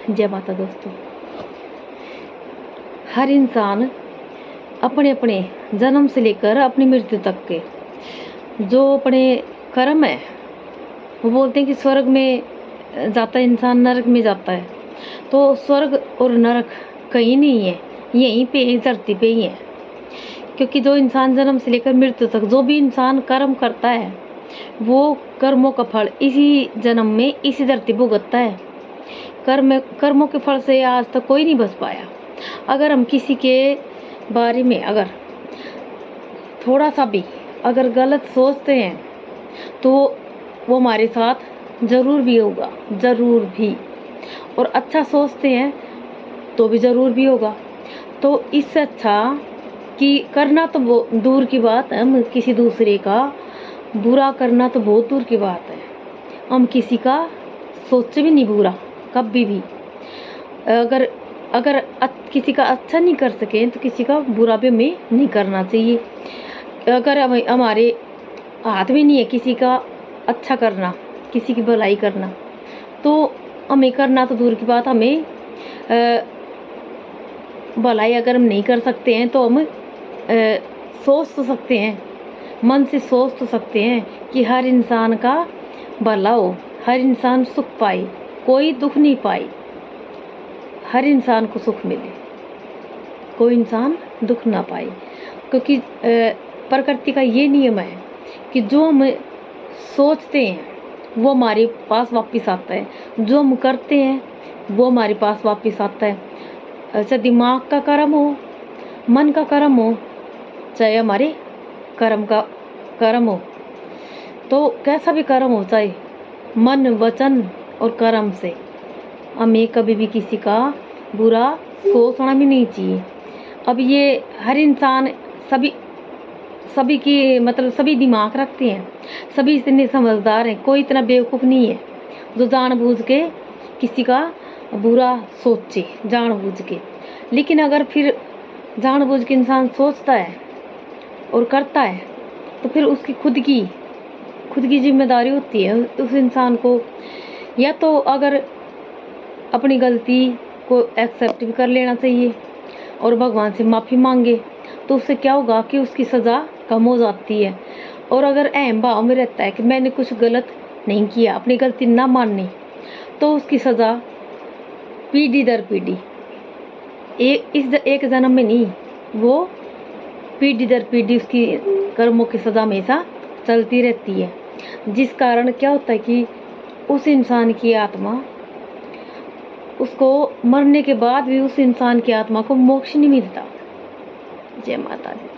जय माता दोस्तों। हर इंसान अपने अपने जन्म से लेकर अपनी मृत्यु तक के जो अपने कर्म है, वो बोलते हैं कि स्वर्ग में जाता है इंसान, नरक में जाता है। तो स्वर्ग और नरक कहीं नहीं है, यहीं पे इस धरती पे ही है। क्योंकि जो इंसान जन्म से लेकर मृत्यु तक जो भी इंसान कर्म करता है, वो कर्मों का फल इसी जन्म में इसी धरती भुगतता है। कर्मों के फल से आज तक कोई नहीं बच पाया। अगर हम किसी के बारे में अगर थोड़ा सा भी अगर गलत सोचते हैं तो वो हमारे साथ ज़रूर भी होगा, ज़रूर भी। और अच्छा सोचते हैं तो भी ज़रूर भी होगा। तो इससे अच्छा कि करना तो दूर की बात है, हम किसी दूसरे का बुरा करना तो बहुत दूर की बात है। हम किसी का सोचे भी नहीं बुरा कभी भी। अगर किसी का अच्छा नहीं कर सकें तो किसी का बुरा भी हमें नहीं करना चाहिए। अगर हमारे हाथ में नहीं है किसी का अच्छा करना, किसी की भलाई करना, तो हमें करना तो दूर की बात, हमें भलाई अगर हम नहीं कर सकते हैं तो हम सोच तो सकते हैं, मन से सोच तो सकते हैं कि हर इंसान का भला हो, हर इंसान सुख पाए, कोई दुख नहीं पाए, हर इंसान को सुख मिले, कोई इंसान दुख ना पाए। क्योंकि प्रकृति का ये नियम है कि जो हम सोचते हैं वो हमारे पास वापस आता है, जो हम करते हैं वो हमारे पास वापस आता है। चाहे दिमाग का कर्म हो, मन का कर्म हो, चाहे हमारे कर्म का कर्म हो, तो कैसा भी कर्म हो, चाहे मन वचन और कर्म से हमें कभी भी किसी का बुरा सोचना भी नहीं चाहिए। अब ये हर इंसान सभी की मतलब सभी दिमाग रखते हैं, सभी इतने समझदार हैं, कोई इतना बेवकूफ़ नहीं है जो जानबूझ के किसी का बुरा सोचे जानबूझ के। लेकिन अगर फिर जानबूझ के इंसान सोचता है और करता है तो फिर उसकी खुद की जिम्मेदारी होती है उस इंसान को। या तो अगर अपनी गलती को एक्सेप्ट भी कर लेना चाहिए और भगवान से माफ़ी मांगे, तो उससे क्या होगा कि उसकी सज़ा कम हो जाती है। और अगर अहम भाव में रहता है कि मैंने कुछ गलत नहीं किया, अपनी गलती ना माननी, तो उसकी सज़ा पीढ़ी दर पीढ़ी एक जन्म में नहीं, वो पीढ़ी दर पीढ़ी उसकी कर्मों की सज़ा हमेशा चलती रहती है। जिस कारण क्या होता है कि उस इंसान की आत्मा, उसको मरने के बाद भी उस इंसान की आत्मा को मोक्ष नहीं मिलता। जय माता दी।